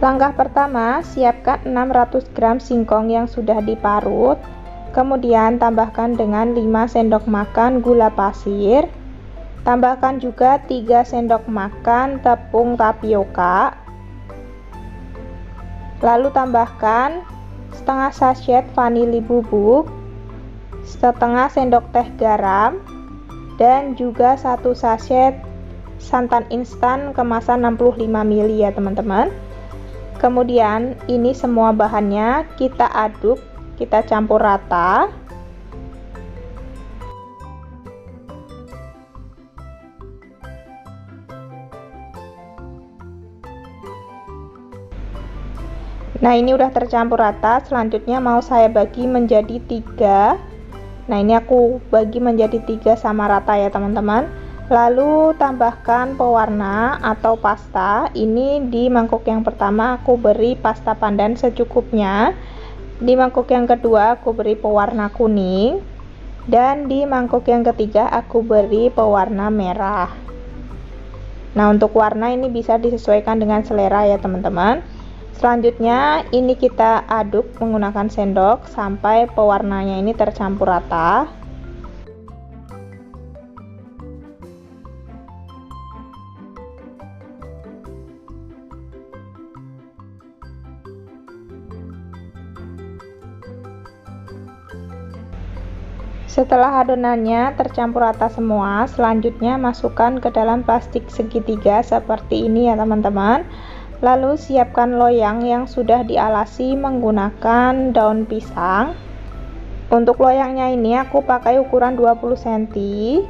Langkah pertama, siapkan 600 gram singkong yang sudah diparut. Kemudian tambahkan dengan 5 sendok makan gula pasir. Tambahkan juga 3 sendok makan tepung tapioka. Lalu tambahkan setengah sachet vanili bubuk, setengah sendok teh garam, dan juga 1 sachet santan instan kemasan 65 ml ya teman-teman. Kemudian ini semua bahannya kita aduk, kita campur rata. Nah, ini udah tercampur rata. Selanjutnya mau saya bagi menjadi 3. Nah, ini aku bagi menjadi 3 sama rata ya teman-teman. Lalu tambahkan pewarna atau pasta. Ini di mangkuk yang pertama aku beri pasta pandan secukupnya. Di mangkuk yang kedua aku beri pewarna kuning. Dan di mangkuk yang ketiga aku beri pewarna merah. Nah, untuk warna ini bisa disesuaikan dengan selera ya teman-teman. Selanjutnya ini kita aduk menggunakan sendok sampai pewarnanya ini tercampur rata. Setelah adonannya tercampur rata semua, selanjutnya masukkan ke dalam plastik segitiga seperti ini ya teman-teman. Lalu siapkan loyang yang sudah dialasi menggunakan daun pisang. Untuk loyangnya ini aku pakai ukuran 20 cm.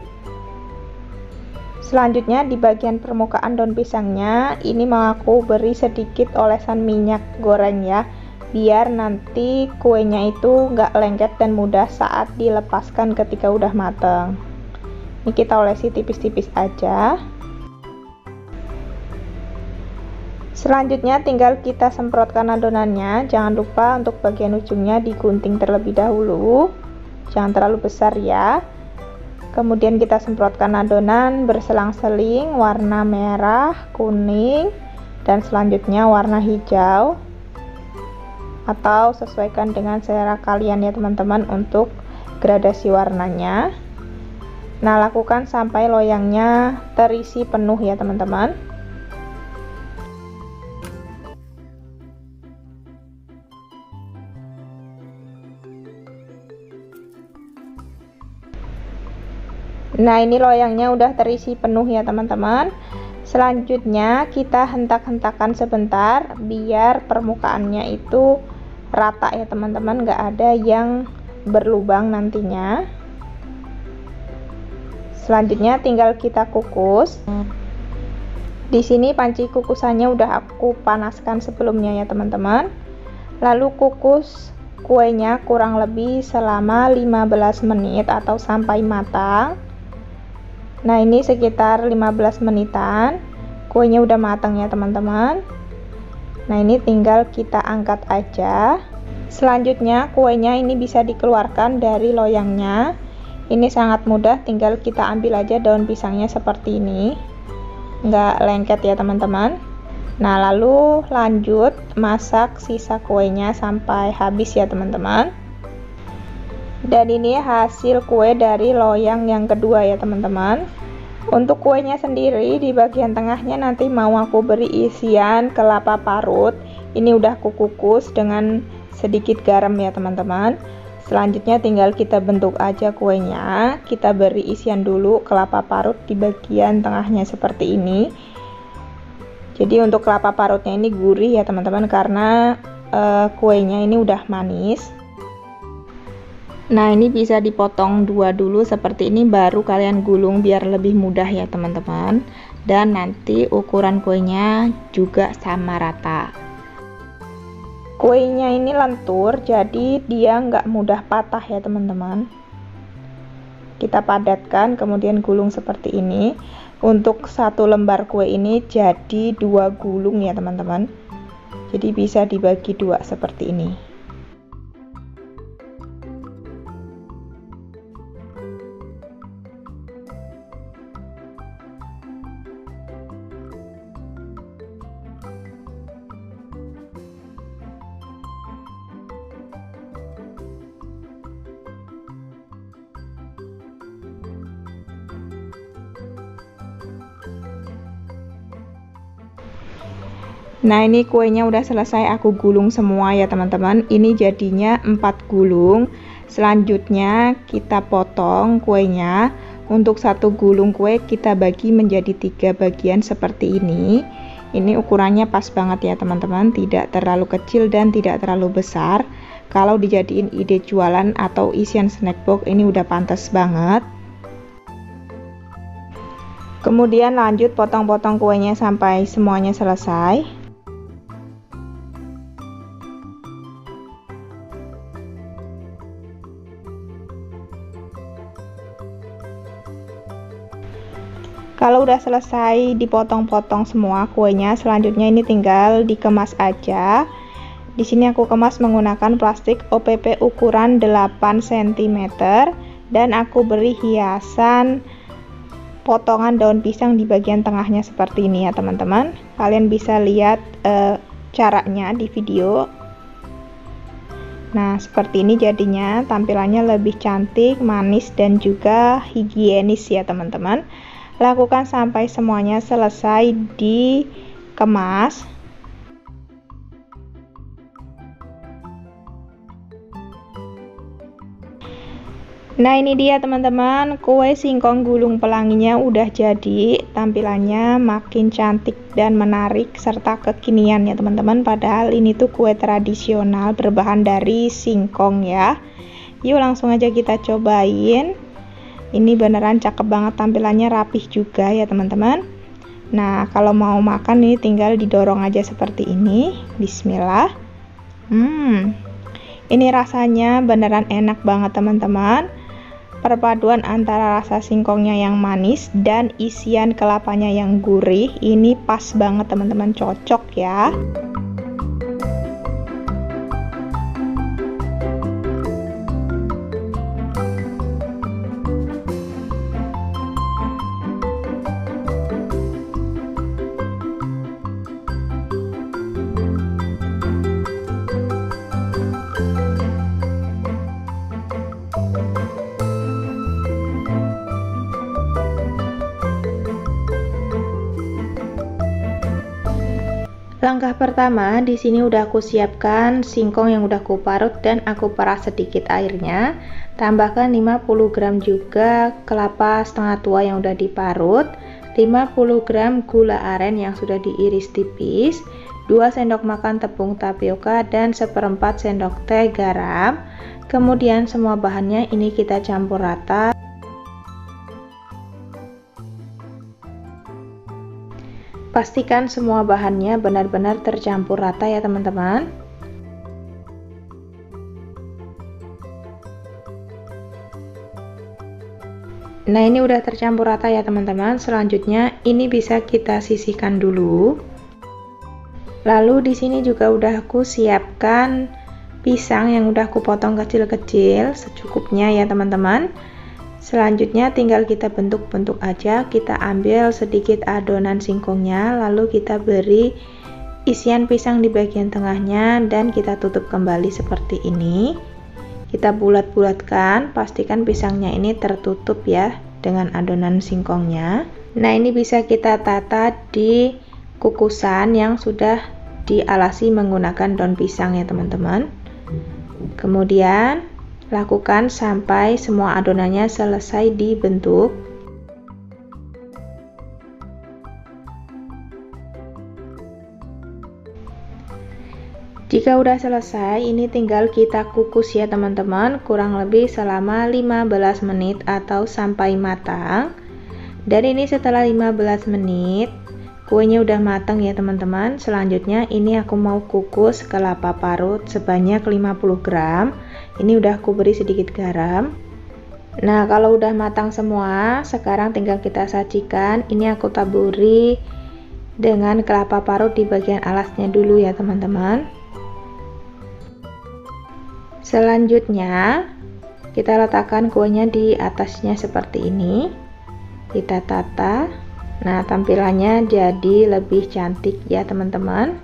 Selanjutnya di bagian permukaan daun pisangnya ini mau aku beri sedikit olesan minyak goreng ya, biar nanti kuenya itu nggak lengket dan mudah saat dilepaskan ketika udah matang. Ini kita olesi tipis-tipis aja. Selanjutnya tinggal kita semprotkan adonannya. Jangan lupa untuk bagian ujungnya digunting terlebih dahulu, jangan terlalu besar ya. Kemudian kita semprotkan adonan berselang-seling warna merah, kuning, dan selanjutnya warna hijau, atau sesuaikan dengan selera kalian ya teman-teman untuk gradasi warnanya. Nah, lakukan sampai loyangnya terisi penuh ya teman-teman. Nah, ini loyangnya udah terisi penuh ya teman-teman. Selanjutnya kita hentak-hentakan sebentar biar permukaannya itu rata ya teman-teman, nggak ada yang berlubang nantinya. Selanjutnya tinggal kita kukus. Di sini panci kukusannya udah aku panaskan sebelumnya ya teman-teman. Lalu kukus kuenya kurang lebih selama 15 menit atau sampai matang. Nah, ini sekitar 15 menitan kuenya udah matang ya teman-teman. Nah, ini tinggal kita angkat aja. Selanjutnya kuenya ini bisa dikeluarkan dari loyangnya. Ini sangat mudah, tinggal kita ambil aja daun pisangnya seperti ini, nggak lengket ya teman-teman. Nah, lalu lanjut masak sisa kuenya sampai habis ya teman-teman. Dan ini hasil kue dari loyang yang kedua ya teman-teman. Untuk kuenya sendiri di bagian tengahnya nanti mau aku beri isian kelapa parut. Ini udah aku kukus dengan sedikit garam ya teman-teman. Selanjutnya tinggal kita bentuk aja kuenya. Kita beri isian dulu kelapa parut di bagian tengahnya seperti ini. Jadi untuk kelapa parutnya ini gurih ya teman-teman, karena kuenya ini udah manis. Nah, ini bisa dipotong dua dulu seperti ini, baru kalian gulung biar lebih mudah ya teman-teman. Dan nanti ukuran kuenya juga sama rata. Kuenya ini lentur, jadi dia nggak mudah patah ya teman-teman. Kita padatkan kemudian gulung seperti ini. Untuk satu lembar kue ini jadi 2 gulung ya teman-teman. Jadi bisa dibagi 2 seperti ini. Nah, ini kuenya udah selesai aku gulung semua ya teman-teman. Ini jadinya 4 gulung. Selanjutnya kita potong kuenya. Untuk satu gulung kue kita bagi menjadi 3 bagian seperti ini. Ini ukurannya pas banget ya teman-teman, tidak terlalu kecil dan tidak terlalu besar. Kalau dijadiin ide jualan atau isian snack box ini udah pantas banget. Kemudian lanjut potong-potong kuenya sampai semuanya selesai. Kalau udah selesai dipotong-potong semua kuenya, selanjutnya ini tinggal dikemas aja. Di sini aku kemas menggunakan plastik OPP ukuran 8 cm dan aku beri hiasan potongan daun pisang di bagian tengahnya seperti ini ya teman-teman. Kalian bisa lihat caranya di video. Nah, seperti ini jadinya, tampilannya lebih cantik, manis dan juga higienis ya teman-teman. Lakukan sampai semuanya selesai dikemas. Nah, ini dia teman-teman, kue singkong gulung pelanginya udah jadi. Tampilannya makin cantik dan menarik serta kekinian ya teman-teman. Padahal ini tuh kue tradisional berbahan dari singkong ya. Yuk langsung aja kita cobain. Ini beneran cakep banget, tampilannya rapih juga ya teman-teman. Nah, kalau mau makan ini tinggal didorong aja seperti ini. Bismillah. Ini rasanya beneran enak banget teman-teman. Perpaduan antara rasa singkongnya yang manis dan isian kelapanya yang gurih, ini pas banget teman-teman, cocok ya. Langkah pertama, di sini udah aku siapkan singkong yang udah aku parut dan aku peras sedikit airnya. Tambahkan 50 gram juga kelapa setengah tua yang udah diparut, 50 gram gula aren yang sudah diiris tipis, 2 sendok makan tepung tapioka dan 1/4 sendok teh garam. Kemudian semua bahannya ini kita campur rata. Pastikan semua bahannya benar-benar tercampur rata ya teman-teman. Nah, ini udah tercampur rata ya teman-teman. Selanjutnya ini bisa kita sisihkan dulu. Lalu di sini juga udah aku siapkan pisang yang udah aku potong kecil-kecil secukupnya ya teman-teman. Selanjutnya tinggal kita bentuk-bentuk aja. Kita ambil sedikit adonan singkongnya, lalu kita beri isian pisang di bagian tengahnya dan kita tutup kembali seperti ini. Kita bulat-bulatkan, pastikan pisangnya ini tertutup ya dengan adonan singkongnya. Nah, ini bisa kita tata di kukusan yang sudah dialasi menggunakan daun pisang ya teman-teman. Kemudian lakukan sampai semua adonannya selesai dibentuk. Jika udah selesai, ini tinggal kita kukus ya teman-teman, kurang lebih selama 15 menit atau sampai matang. Dan ini setelah 15 menit kuenya udah matang ya teman-teman. Selanjutnya ini aku mau kukus kelapa parut sebanyak 50 gram. Ini udah aku beri sedikit garam. Nah, kalau udah matang semua, sekarang tinggal kita sajikan. Ini aku taburi dengan kelapa parut di bagian alasnya dulu ya teman-teman. Selanjutnya kita letakkan kuenya di atasnya seperti ini. Kita tata. Nah, tampilannya jadi lebih cantik ya teman-teman.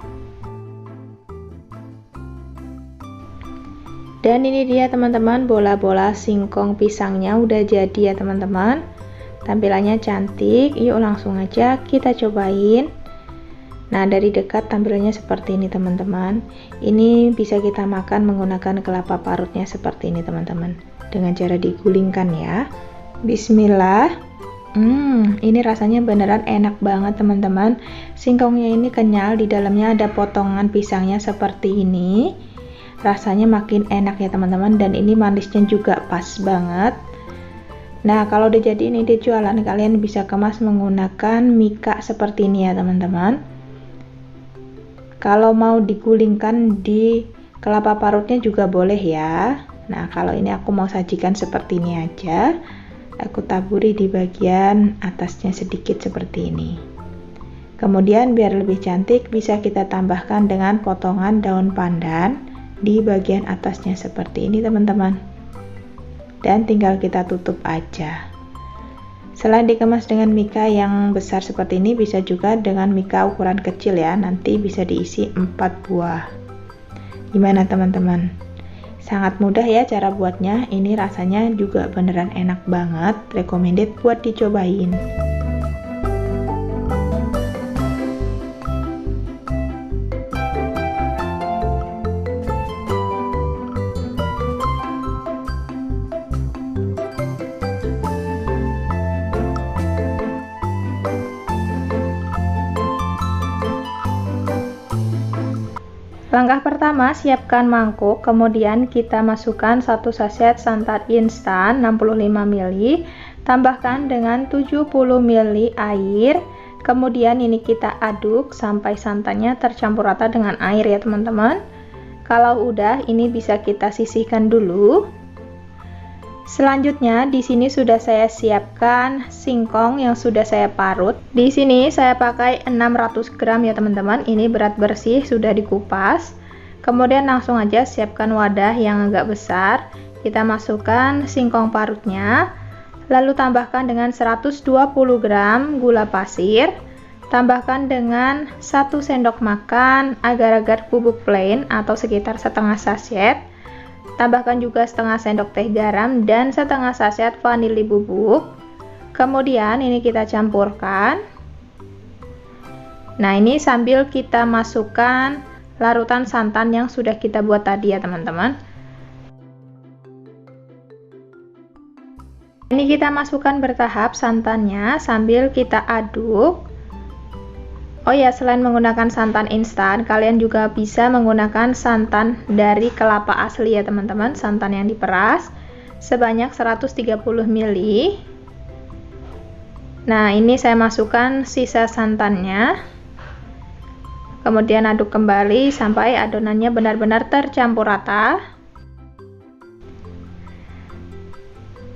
Dan ini dia teman-teman, bola-bola singkong pisangnya udah jadi ya teman-teman. Tampilannya cantik. Yuk langsung aja kita cobain. Nah, dari dekat tampilannya seperti ini teman-teman. Ini bisa kita makan menggunakan kelapa parutnya seperti ini teman-teman, dengan cara digulingkan ya. Bismillah. Ini rasanya beneran enak banget teman-teman. Singkongnya ini kenyal, di dalamnya ada potongan pisangnya seperti ini. Rasanya makin enak ya teman-teman, dan ini manisnya juga pas banget. Nah, kalau udah jadi ini dia jualan, kalian bisa kemas menggunakan mika seperti ini ya teman-teman. Kalau mau digulingkan di kelapa parutnya juga boleh ya. Nah, kalau ini aku mau sajikan seperti ini aja. Aku taburi di bagian atasnya sedikit seperti ini. Kemudian biar lebih cantik bisa kita tambahkan dengan potongan daun pandan di bagian atasnya seperti ini teman-teman. Dan tinggal kita tutup aja. Selain dikemas dengan mika yang besar seperti ini, bisa juga dengan mika ukuran kecil ya, nanti bisa diisi 4 buah. Gimana teman-teman? Sangat mudah ya cara buatnya, ini rasanya juga beneran enak banget, recommended buat dicobain. Langkah pertama, siapkan mangkuk, kemudian kita masukkan 1 saset santan instan 65 ml, tambahkan dengan 70 ml air, kemudian ini kita aduk sampai santannya tercampur rata dengan air ya teman-teman. Kalau udah, ini bisa kita sisihkan dulu. Selanjutnya di sini sudah saya siapkan singkong yang sudah saya parut. Di sini saya pakai 600 gram ya teman-teman. Ini berat bersih, sudah dikupas. Kemudian langsung aja siapkan wadah yang agak besar. Kita masukkan singkong parutnya. Lalu tambahkan dengan 120 gram gula pasir. Tambahkan dengan 1 sendok makan agar-agar bubuk plain atau sekitar setengah saset. Tambahkan juga setengah sendok teh garam dan setengah saset vanili bubuk. Kemudian ini kita campurkan. Nah, ini sambil kita masukkan larutan santan yang sudah kita buat tadi ya teman-teman. Ini kita masukkan bertahap santannya sambil kita aduk. Oh ya, selain menggunakan santan instan, kalian juga bisa menggunakan santan dari kelapa asli ya teman-teman, santan yang diperas sebanyak 130 ml. Nah, ini saya masukkan sisa santannya. Kemudian aduk kembali sampai adonannya benar-benar tercampur rata.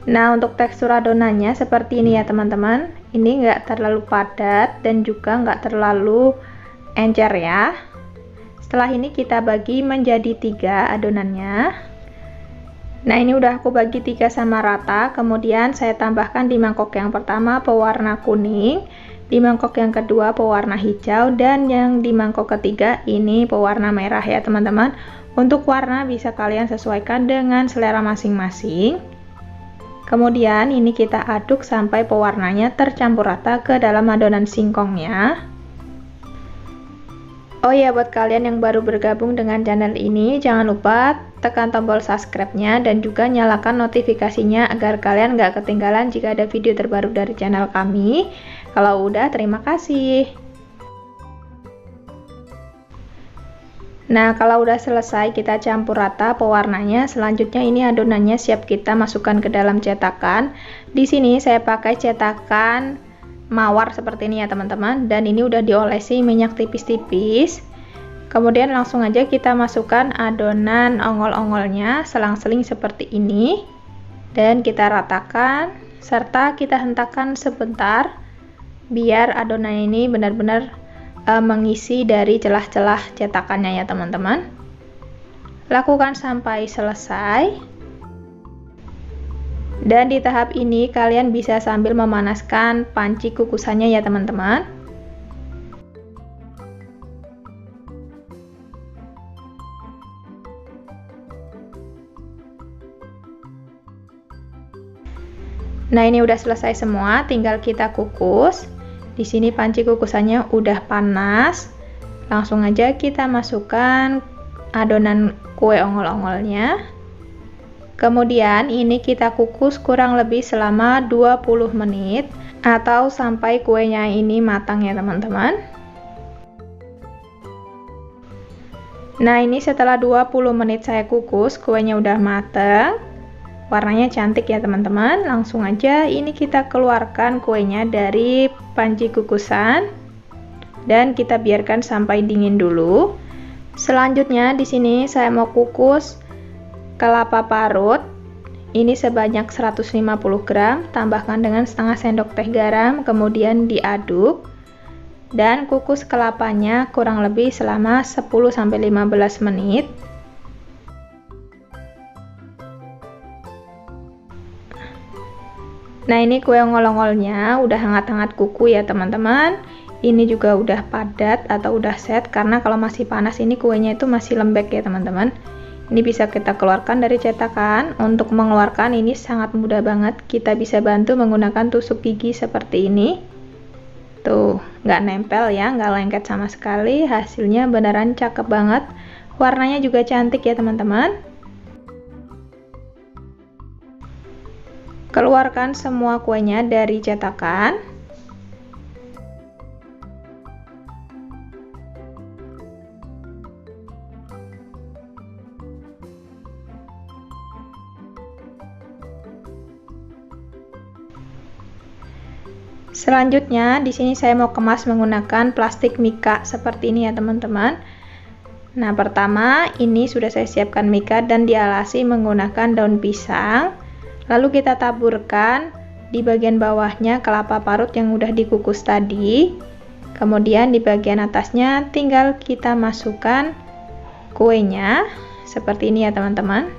Nah, untuk tekstur adonannya seperti ini ya teman-teman. Ini enggak terlalu padat dan juga enggak terlalu encer ya. Setelah ini kita bagi menjadi 3 adonannya. Nah, ini udah aku bagi 3 sama rata. Kemudian saya tambahkan di mangkok yang pertama pewarna kuning, di mangkok yang kedua pewarna hijau, dan yang di mangkok ketiga ini pewarna merah ya teman-teman. Untuk warna bisa kalian sesuaikan dengan selera masing-masing. Kemudian ini kita aduk sampai pewarnanya tercampur rata ke dalam adonan singkongnya. Oh ya, buat kalian yang baru bergabung dengan channel ini, jangan lupa tekan tombol subscribe-nya dan juga nyalakan notifikasinya agar kalian gak ketinggalan jika ada video terbaru dari channel kami. Kalau udah, terima kasih. Nah, kalau udah selesai kita campur rata pewarnanya, selanjutnya ini adonannya siap kita masukkan ke dalam cetakan. Di sini saya pakai cetakan mawar seperti ini ya teman-teman, dan ini udah diolesi minyak tipis-tipis. Kemudian langsung aja kita masukkan adonan ongol-ongolnya selang-seling seperti ini, dan kita ratakan serta kita hentakkan sebentar biar adonan ini benar-benar mengisi dari celah-celah cetakannya ya teman-teman. Lakukan sampai selesai. Dan di tahap ini kalian bisa sambil memanaskan panci kukusannya ya teman-teman. Nah, ini udah selesai semua, tinggal kita kukus. Di sini panci kukusannya udah panas. Langsung aja kita masukkan adonan kue ongol-ongolnya. Kemudian ini kita kukus kurang lebih selama 20 menit atau sampai kuenya ini matang ya teman-teman. Nah, ini setelah 20 menit saya kukus, kuenya udah matang. Warnanya cantik ya teman-teman. Langsung aja ini kita keluarkan kuenya dari panci kukusan dan kita biarkan sampai dingin dulu. Selanjutnya di sini saya mau kukus kelapa parut. Ini sebanyak 150 gram, tambahkan dengan setengah sendok teh garam, kemudian diaduk. Dan kukus kelapanya kurang lebih selama 10-15 menit. Nah, ini kue ongol-ongolnya udah hangat-hangat kuku ya teman-teman. Ini juga udah padat atau udah set, karena kalau masih panas ini kuenya itu masih lembek ya teman-teman. Ini bisa kita keluarkan dari cetakan. Untuk mengeluarkan ini sangat mudah banget, kita bisa bantu menggunakan tusuk gigi seperti ini. Tuh, nggak nempel ya, nggak lengket sama sekali. Hasilnya beneran cakep banget. Warnanya juga cantik ya teman-teman. Keluarkan semua kuenya dari cetakan. Selanjutnya, di sini saya mau kemas menggunakan plastik mika seperti ini ya teman-teman. Nah, pertama ini sudah saya siapkan mika dan dialasi menggunakan daun pisang. Lalu kita taburkan di bagian bawahnya kelapa parut yang udah dikukus tadi. Kemudian di bagian atasnya tinggal kita masukkan kuenya seperti ini ya teman-teman.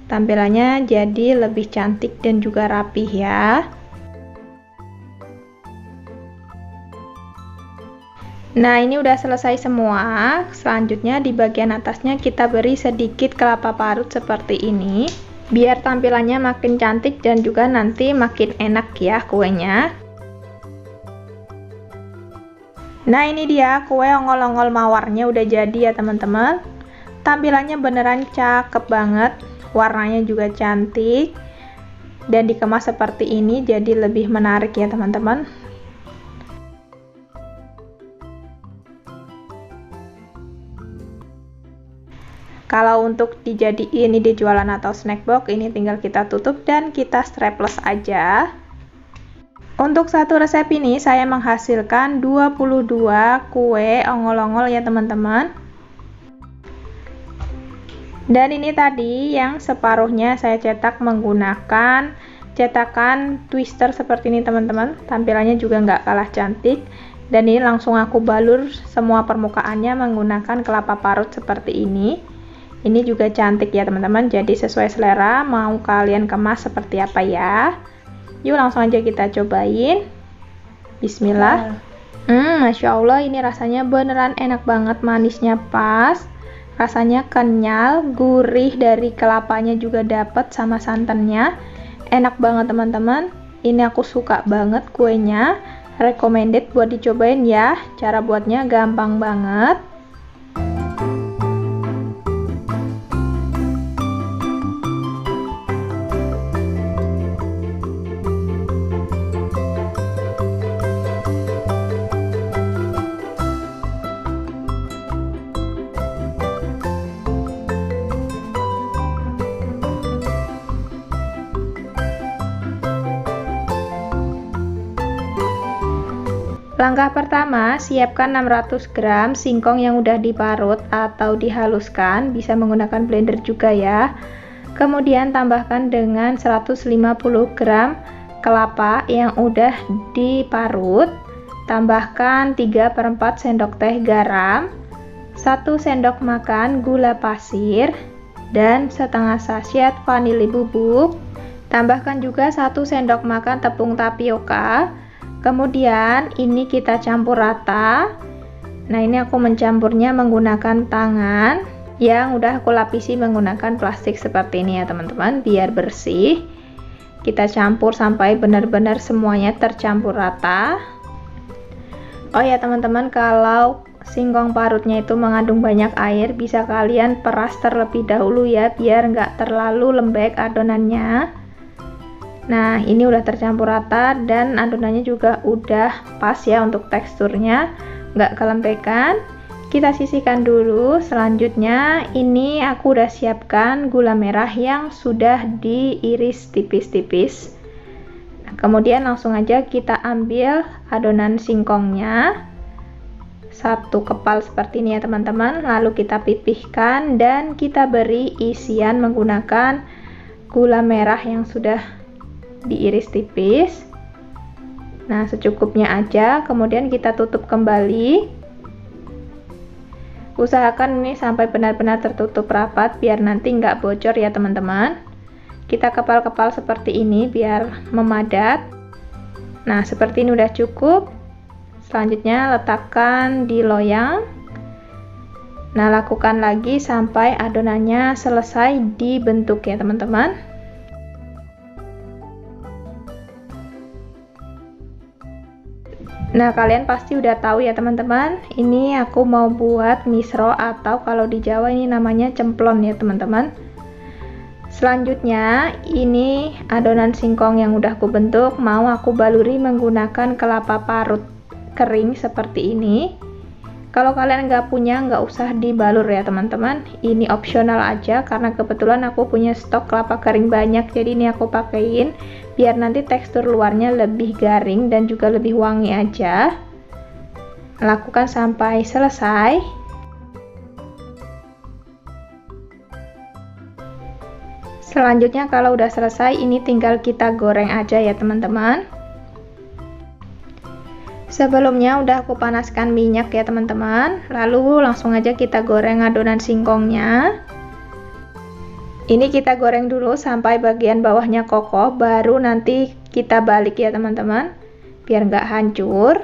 Tampilannya jadi lebih cantik dan juga rapih ya. Nah, ini udah selesai semua. Selanjutnya di bagian atasnya kita beri sedikit kelapa parut seperti ini, biar tampilannya makin cantik dan juga nanti makin enak ya kuenya. Nah, ini dia kue ongol-ongol mawarnya udah jadi ya teman-teman. Tampilannya beneran cakep banget, warnanya juga cantik, dan dikemas seperti ini jadi lebih menarik ya teman-teman. Kalau untuk dijadiin ini dijualan atau snack box, ini tinggal kita tutup dan kita strapless aja. Untuk satu resep ini saya menghasilkan 22 kue ongol-ongol ya teman-teman. Dan ini tadi yang separuhnya saya cetak menggunakan cetakan twister seperti ini teman-teman. Tampilannya juga nggak kalah cantik. Dan ini langsung aku balur semua permukaannya menggunakan kelapa parut seperti ini. Ini juga cantik ya teman-teman, jadi sesuai selera mau kalian kemas seperti apa ya. Yuk langsung aja kita cobain. Bismillah. Masya Allah, ini rasanya beneran enak banget, manisnya pas, rasanya kenyal, gurih dari kelapanya juga dapet sama santannya. Enak banget teman-teman, ini aku suka banget kuenya, recommended buat dicobain ya. Cara buatnya gampang banget. Langkah pertama, siapkan 600 gram singkong yang udah diparut atau dihaluskan, bisa menggunakan blender juga ya. Kemudian tambahkan dengan 150 gram kelapa yang udah diparut. Tambahkan 3/4 sendok teh garam, 1 sendok makan gula pasir, dan setengah sachet vanili bubuk. Tambahkan juga 1 sendok makan tepung tapioka. Kemudian ini kita campur rata. Nah, ini aku mencampurnya menggunakan tangan yang udah aku lapisi menggunakan plastik seperti ini ya teman-teman, biar bersih. Kita campur sampai benar-benar semuanya tercampur rata. Oh ya teman-teman, kalau singkong parutnya itu mengandung banyak air, bisa kalian peras terlebih dahulu ya, biar nggak terlalu lembek adonannya. Nah, ini udah tercampur rata dan adonannya juga udah pas ya untuk teksturnya, nggak kelembekan. Kita sisihkan dulu. Selanjutnya ini aku udah siapkan gula merah yang sudah diiris tipis-tipis. Nah, kemudian langsung aja kita ambil adonan singkongnya, satu kepal seperti ini ya teman-teman, lalu kita pipihkan dan kita beri isian menggunakan gula merah yang sudah diiris tipis. Nah, secukupnya aja, kemudian kita tutup kembali. Usahakan ini sampai benar-benar tertutup rapat biar nanti nggak bocor ya teman-teman. Kita kepal-kepal seperti ini biar memadat. Nah, seperti ini udah cukup. Selanjutnya letakkan di loyang. Nah, lakukan lagi sampai adonannya selesai dibentuk ya teman-teman. Nah, kalian pasti udah tahu ya teman-teman, ini aku mau buat misro atau kalau di Jawa ini namanya cemplon ya teman-teman. Selanjutnya ini adonan singkong yang udah aku bentuk mau aku baluri menggunakan kelapa parut kering seperti ini. Kalau kalian nggak punya, nggak usah dibalur ya teman-teman, ini opsional aja karena kebetulan aku punya stok kelapa kering banyak, jadi ini aku pakein biar nanti tekstur luarnya lebih garing dan juga lebih wangi aja. Lakukan sampai selesai. Selanjutnya kalau udah selesai ini tinggal kita goreng aja ya teman-teman. Sebelumnya udah aku panaskan minyak ya teman-teman, lalu langsung aja kita goreng adonan singkongnya. Ini kita goreng dulu sampai bagian bawahnya kokoh, baru nanti kita balik ya teman-teman, biar nggak hancur.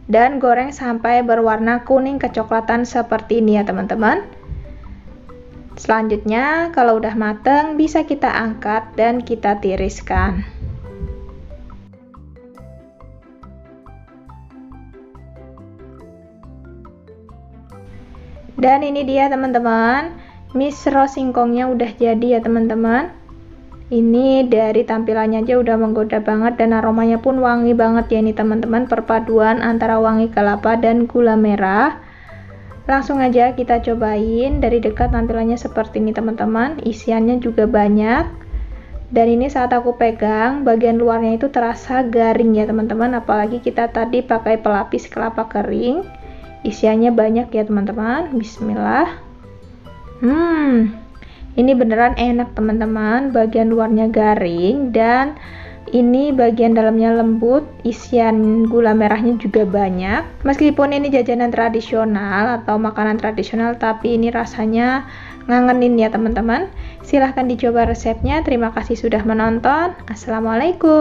Dan goreng sampai berwarna kuning kecoklatan seperti ini ya teman-teman. Selanjutnya kalau udah mateng bisa kita angkat dan kita tiriskan. Dan ini dia teman-teman, misro singkongnya udah jadi ya teman-teman. Ini dari tampilannya aja udah menggoda banget dan aromanya pun wangi banget ya ini teman-teman, perpaduan antara wangi kelapa dan gula merah. Langsung aja kita cobain. Dari dekat tampilannya seperti ini teman-teman, isiannya juga banyak. Dan ini saat aku pegang bagian luarnya itu terasa garing ya teman-teman, apalagi kita tadi pakai pelapis kelapa kering. Isiannya banyak ya teman-teman. Bismillah. Ini beneran enak teman-teman, bagian luarnya garing dan ini bagian dalamnya lembut, isian gula merahnya juga banyak. Meskipun ini jajanan tradisional atau makanan tradisional, tapi ini rasanya ngangenin ya teman-teman. Silahkan dicoba resepnya. Terima kasih sudah menonton. Assalamualaikum.